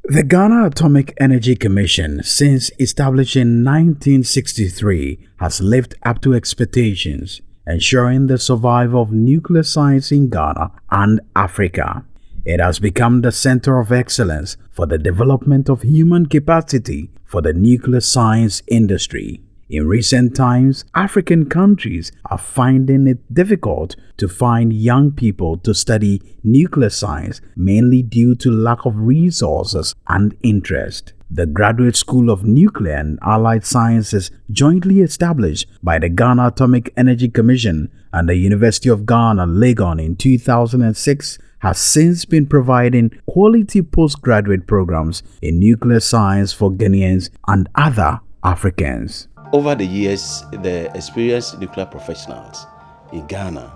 The Ghana Atomic Energy Commission, since established in 1963, has lived up to expectations, ensuring the survival of nuclear science in Ghana and Africa. It has become the center of excellence for the development of human capacity for the nuclear science industry. In recent times, African countries are finding it difficult to find young people to study nuclear science, mainly due to lack of resources and interest. The Graduate School of Nuclear and Allied Sciences, jointly established by the Ghana Atomic Energy Commission and the University of Ghana, Legon in 2006, has since been providing quality postgraduate programs in nuclear science for Ghanaians and other Africans. Over the years, the experienced nuclear professionals in Ghana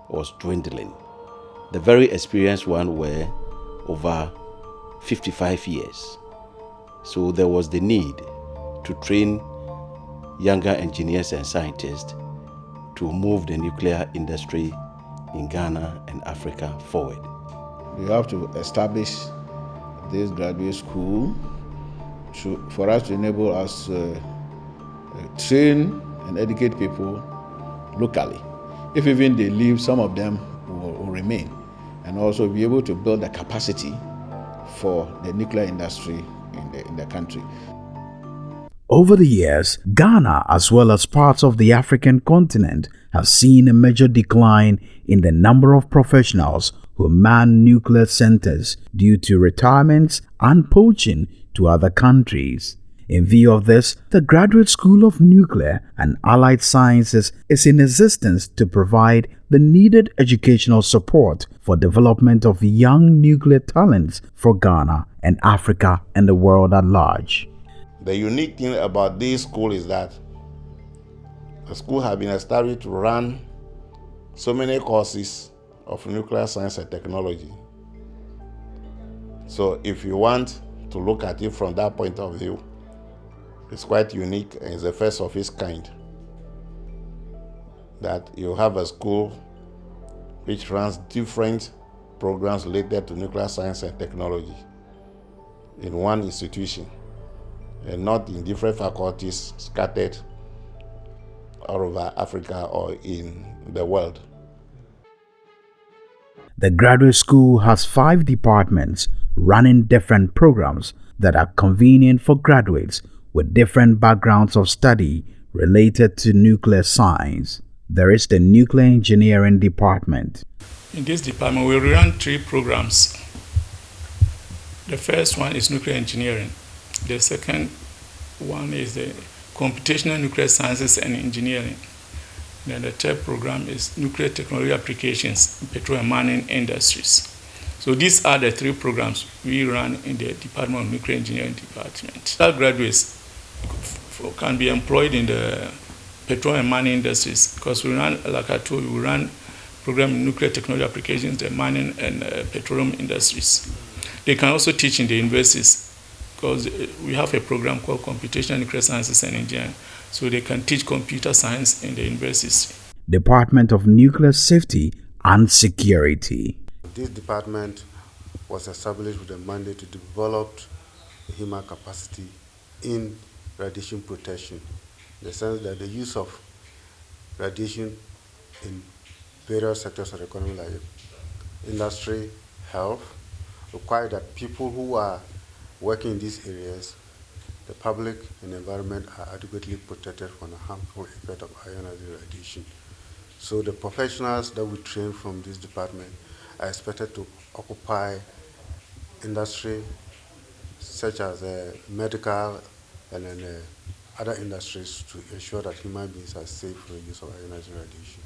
was dwindling. The very experienced ones were over 55 years. So there was the need to train younger engineers and scientists to move the nuclear industry in Ghana and Africa forward. We have to establish this graduate school for us to enable us train and educate people locally. If even they leave, some of them will remain, and also be able to build the capacity for the nuclear industry in the country. Over the years, Ghana, as well as parts of the African continent, have seen a major decline in the number of professionals who man nuclear centers due to retirements and poaching to other countries. In view of this, the Graduate School of Nuclear and Allied Sciences is in existence to provide the needed educational support for development of young nuclear talents for Ghana and Africa and the world at large. The unique thing about this school is that the school has been established to run so many courses of nuclear science and technology. So if you want to look at it from that point of view, it's quite unique and it's the first of its kind that you have a school which runs different programs related to nuclear science and technology in one institution and not in different faculties scattered all over Africa or in the world. The graduate school has 5 departments running different programs that are convenient for graduates with different backgrounds of study related to nuclear science. There is the Nuclear Engineering Department. In this department, we run 3 programs. The first one is nuclear engineering. The second one is the computational nuclear sciences and engineering. Then the third program is nuclear technology applications in petrol and mining industries. So these are the 3 programs we run in the Department of Nuclear Engineering Department. Our graduates can be employed in the petrol and mining industries because we run, like I told you, we run program in nuclear technology applications, the mining and petroleum industries. They can also teach in the universities because we have a program called Computational Nuclear Sciences and Engineering. So they can teach computer science in the universities. Department of Nuclear Safety and Security. This department was established with a mandate to develop human capacity in radiation protection, in the sense that the use of radiation in various sectors of the economy like industry, health, require that people who are working in these areas, the public and the environment are adequately protected from the harmful effect of ionizing radiation. So the professionals that we train from this department are expected to occupy industry such as medical and then other industries to ensure that human beings are safe from the use of ionizing radiation.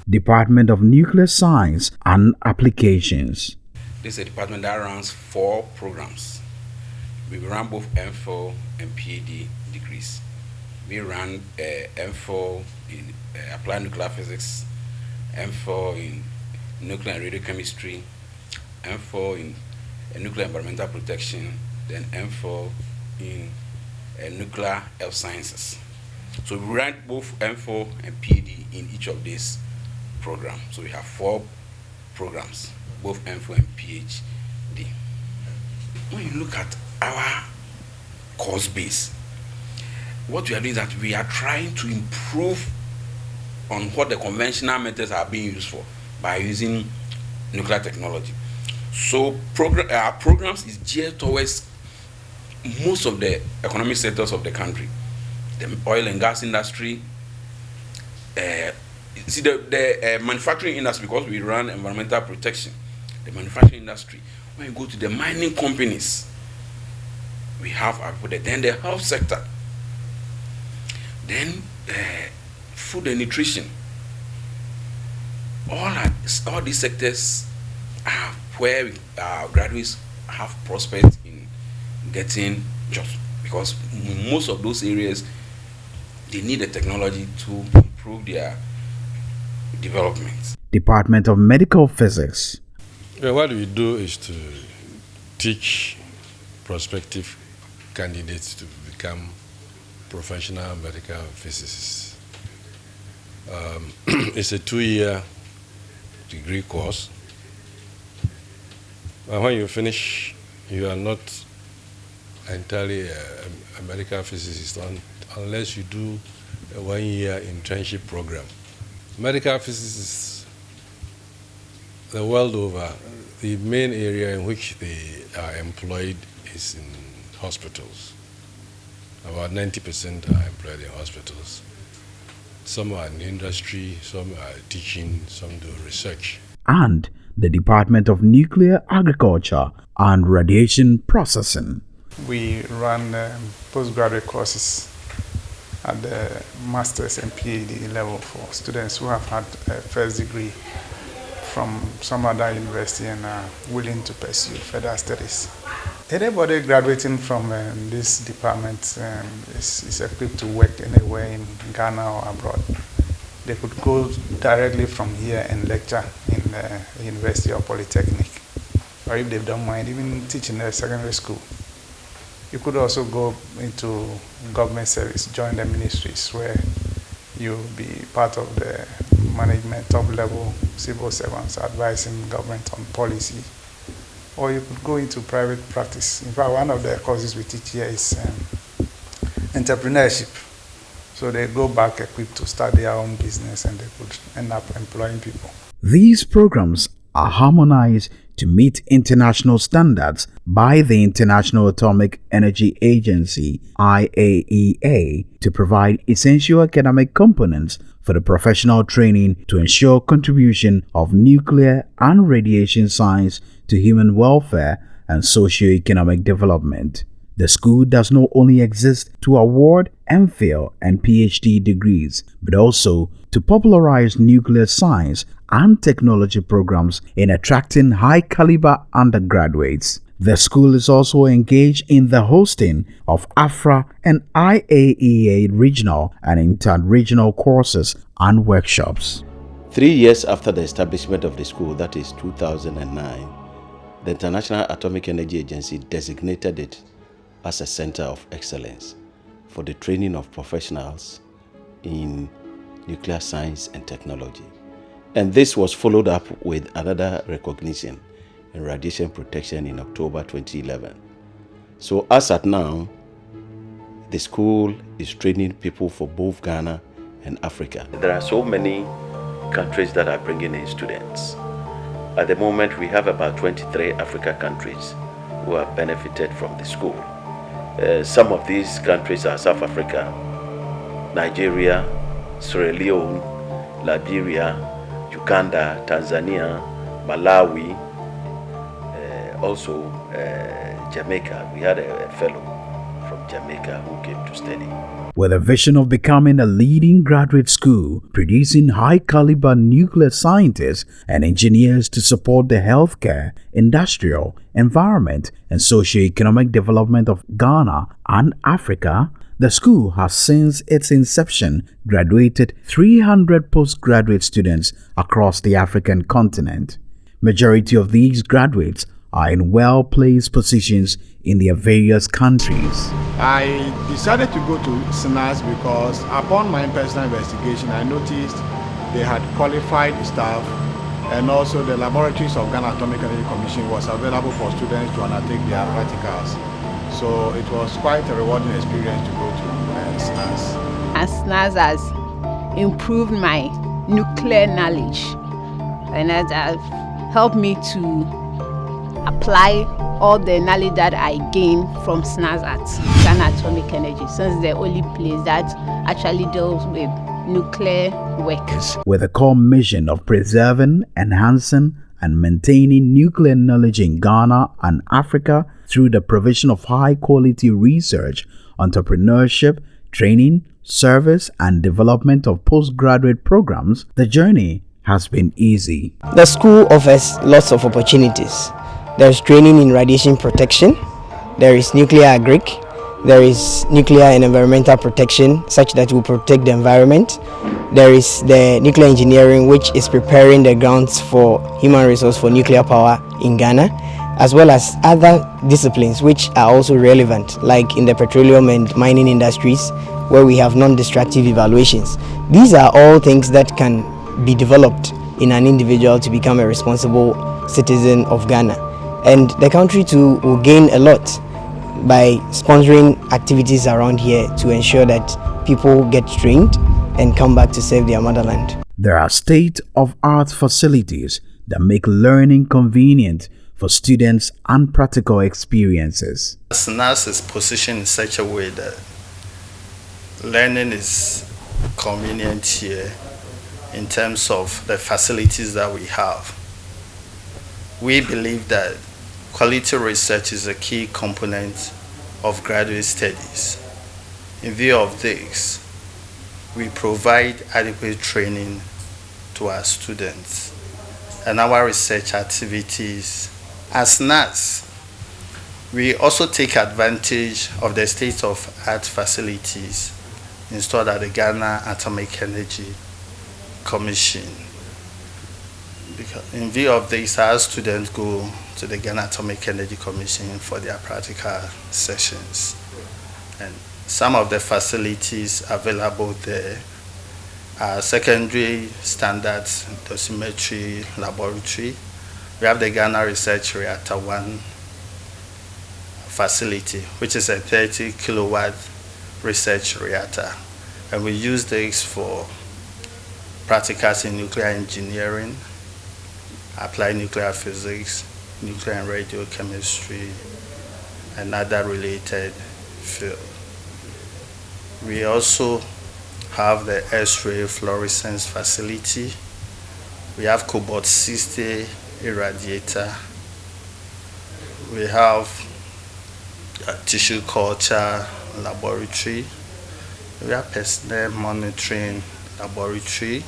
Department of Nuclear Science and Applications. This is a department that runs 4 programs. We run both M4 and PhD degrees. We run M4 in applied nuclear physics, M4 in nuclear and radiochemistry, M4 in nuclear environmental protection, then M4 in nuclear health sciences. So we run both M4 and PhD in each of these programs. So we have 4 programs, both M4 and PhD. when you look at our course base, what we are doing is that we are trying to improve on what the conventional methods are being used for by using nuclear technology. So our programs is geared towards most of the economic sectors of the country. The oil and gas industry, the manufacturing industry, because we run environmental protection, the manufacturing industry. When you go to the mining companies, we have our people there. Then the health sector, then food and nutrition. All these sectors are where our graduates have prospects in getting jobs, because in most of those areas they need the technology to improve their development. Department of Medical Physics. Well, what we do is to teach prospective candidates to become professional medical physicists. It's a 2-year degree course. And when you finish, you are not entirely a medical physicist unless you do a 1-year internship program. Medical physicists, the world over, the main area in which they are employed is in hospitals. About 90% are employed in hospitals. Some are in industry, some are teaching, some do research. And the Department of Nuclear Agriculture and Radiation Processing. We run postgraduate courses at the master's and PhD level for students who have had a first degree from some other university and are willing to pursue further studies. Anybody graduating from this department is equipped to work anywhere in Ghana or abroad. They could go directly from here and lecture in the university or polytechnic, or if they don't mind, even teach in a secondary school. You could also go into government service, join the ministries where you'll be part of the management, top level civil servants advising government on policy. Or you could go into private practice. In fact, one of the courses we teach here is entrepreneurship. So they go back equipped to start their own business and they could end up employing people. These programs are harmonized to meet international standards by the International Atomic Energy Agency (IAEA) to provide essential academic components for the professional training to ensure contribution of nuclear and radiation science to human welfare and socio-economic development. The school does not only exist to award MPhil and PhD degrees, but also to popularize nuclear science and technology programs in attracting high-caliber undergraduates. The school is also engaged in the hosting of AFRA and IAEA regional and inter-regional courses and workshops. 3 years after the establishment of the school, that is 2009, the International Atomic Energy Agency designated it as a center of excellence for the training of professionals in nuclear science and technology. And this was followed up with another recognition in radiation protection in October 2011. So as at now, the school is training people for both Ghana and Africa. There are so many countries that are bringing in students. At the moment, we have about 23 Africa countries who have benefited from the school. Some of these countries are South Africa, Nigeria, Sierra Leone, Liberia, Uganda, Tanzania, Malawi, also Jamaica. We had a fellow from Jamaica who came to study. With a vision of becoming a leading graduate school, producing high-caliber nuclear scientists and engineers to support the healthcare, industrial, environment, and socio-economic development of Ghana and Africa, the school has since its inception graduated 300 postgraduate students across the African continent. Majority of these graduates are in well-placed positions in their various countries. I decided to go to SNAS because upon my personal investigation, I noticed they had qualified staff And also the laboratories of Ghana Atomic Energy Commission was available for students to undertake their practicals. So it was quite a rewarding experience to go to SNAS. And SNAS has improved my nuclear knowledge, and it has helped me to apply all the knowledge that I gained from SNAS at Ghana Atomic Energy, since the only place that actually deals with nuclear work. With a core mission of preserving, enhancing, and maintaining nuclear knowledge in Ghana and Africa through the provision of high-quality research, entrepreneurship, training, service, and development of postgraduate programs, the journey has been easy. The school offers lots of opportunities. There's training in radiation protection, there is nuclear agric, there is nuclear and environmental protection, such that will protect the environment. There is the nuclear engineering, which is preparing the grounds for human resource for nuclear power in Ghana, as well as other disciplines which are also relevant, like in the petroleum and mining industries, where we have non-destructive evaluations. These are all things that can be developed in an individual to become a responsible citizen of Ghana. And the country too will gain a lot by sponsoring activities around here to ensure that people get trained and come back to serve their motherland. There are state-of-art facilities that make learning convenient for students and practical experiences. SNAS is positioned in such a way that learning is convenient here in terms of the facilities that we have. We believe that quality research is a key component of graduate studies. In view of this, we provide adequate training to our students and our research activities. As SNAS, we also take advantage of the state-of-art facilities installed at the Ghana Atomic Energy Commission. Because in view of this, our students go to the Ghana Atomic Energy Commission for their practical sessions. And some of the facilities available there are secondary standards dosimetry laboratory. We have the Ghana Research Reactor 1 facility, which is a 30 kilowatt research reactor. And we use this for practicals in nuclear engineering, applied nuclear physics, nuclear and radiochemistry, and other related fields. We also have the X-ray fluorescence facility. We have cobalt-60 irradiator. We have a tissue culture laboratory. We have personnel monitoring laboratory.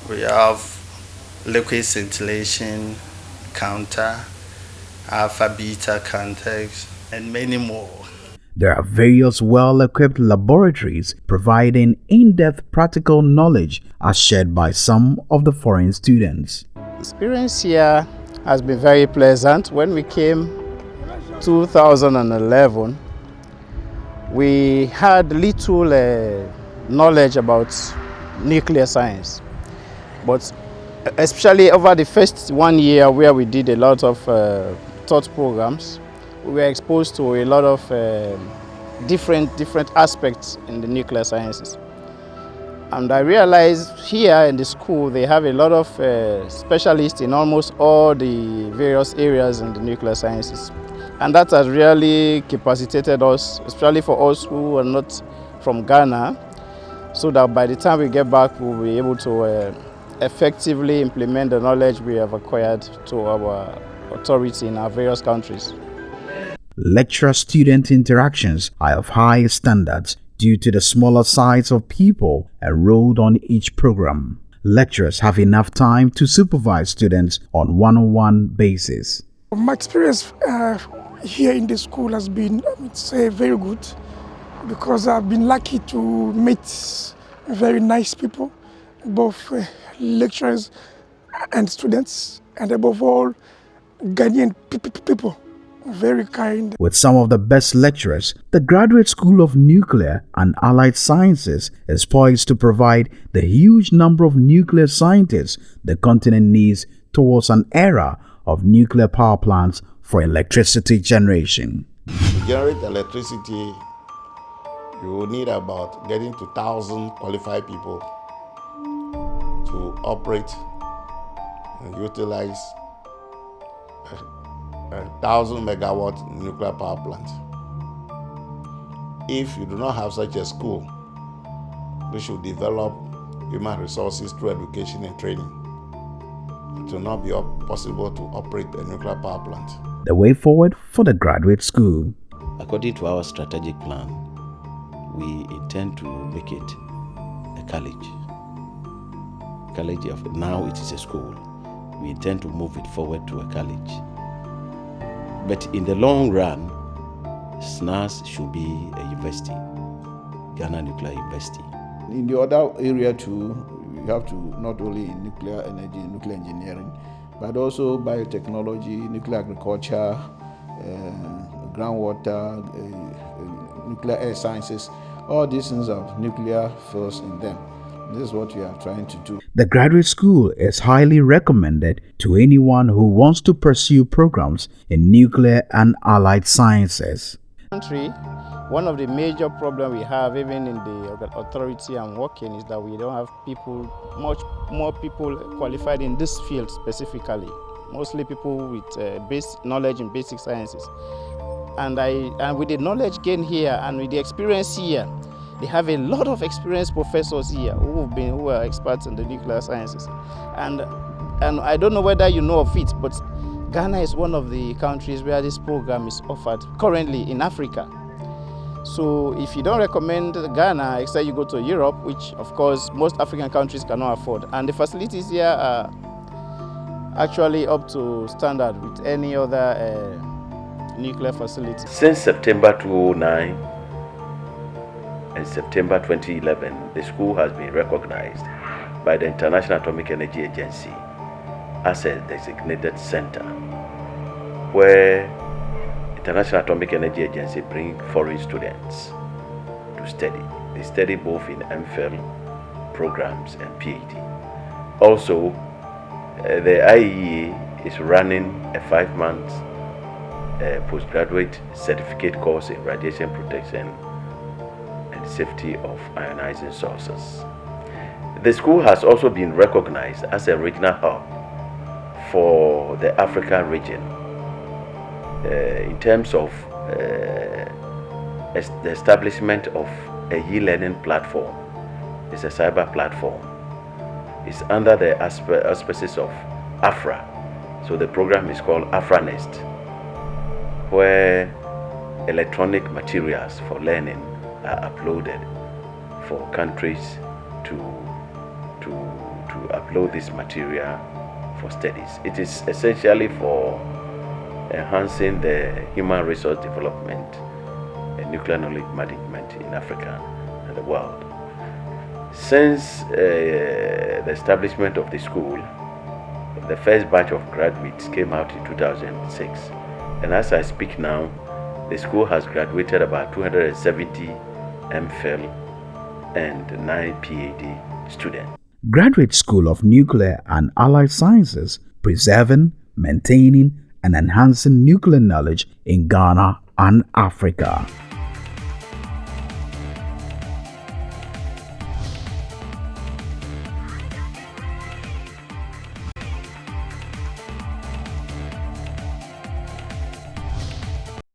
We have liquid scintillation counter, alpha beta counters, and many more. There are various well-equipped laboratories providing in-depth practical knowledge as shared by some of the foreign students. Experience here has been very pleasant. When we came 2011, we had little knowledge about nuclear science, but especially over the first 1 year where we did a lot of taught programs, we were exposed to a lot of different aspects in the nuclear sciences. And I realized here in the school they have a lot of specialists in almost all the various areas in the nuclear sciences. And that has really capacitated us, especially for us who are not from Ghana, so that by the time we get back we'll be able to effectively implement the knowledge we have acquired to our authority in our various countries. Lecturer-student interactions are of high standards due to the smaller size of people enrolled on each program. Lecturers have enough time to supervise students on one-on-one basis. My experience here in the school has been, I would say, very good, because I've been lucky to meet very nice people, both lecturers and students, and above all, Ghanaian people. very kind. With some of the best lecturers, the Graduate School of Nuclear and Allied Sciences is poised to provide the huge number of nuclear scientists the continent needs towards an era of nuclear power plants for electricity generation. To generate electricity, you will need about getting to 1,000 qualified people to operate and utilize a 1,000 megawatt nuclear power plant. If you do not have such a school, we should develop human resources through education and training. It will not be possible to operate a nuclear power plant. The way forward for the graduate school. According to our strategic plan, we intend to make it a college. Now it is a school. We intend to move it forward to a college. But in the long run, SNAS should be a university, Ghana Nuclear University. In the other area too, you have to not only in nuclear energy, nuclear engineering, but also biotechnology, nuclear agriculture, groundwater, nuclear air sciences. All these things have nuclear fields in them. This is what we are trying to do. The graduate school is highly recommended to anyone who wants to pursue programs in nuclear and allied sciences. Country, one of the major problems we have, even in the authority I'm working, is that we don't have much more people qualified in this field specifically. Mostly people with basic knowledge in basic sciences. And with the knowledge gained here and with the experience here, they have a lot of experienced professors here who are experts in the nuclear sciences. And I don't know whether you know of it, but Ghana is one of the countries where this program is offered currently in Africa. So if you don't recommend Ghana, except you go to Europe, which of course most African countries cannot afford. And the facilities here are actually up to standard with any other nuclear facility. Since September 2009, in September 2011, the school has been recognized by the International Atomic Energy Agency as a designated center where International Atomic Energy Agency bring foreign students to study. They study both in MPhil programs and PhD. Also, the IEA is running a 5-month postgraduate certificate course in radiation protection and safety of ionizing sources. The school has also been recognized as a regional hub for the African region in terms of the establishment of a e-learning platform. It's a cyber platform. It's under the auspices of AFRA. So the program is called AFRANEST, where electronic materials for learning are uploaded for countries to upload this material for studies. It is essentially for enhancing the human resource development and nuclear knowledge management in Africa and the world. Since the establishment of the school, the first batch of graduates came out in 2006. And as I speak now, the school has graduated about 270 MPhil and 9 PhD students. Graduate School of Nuclear and Allied Sciences, preserving, maintaining, and enhancing nuclear knowledge in Ghana and Africa.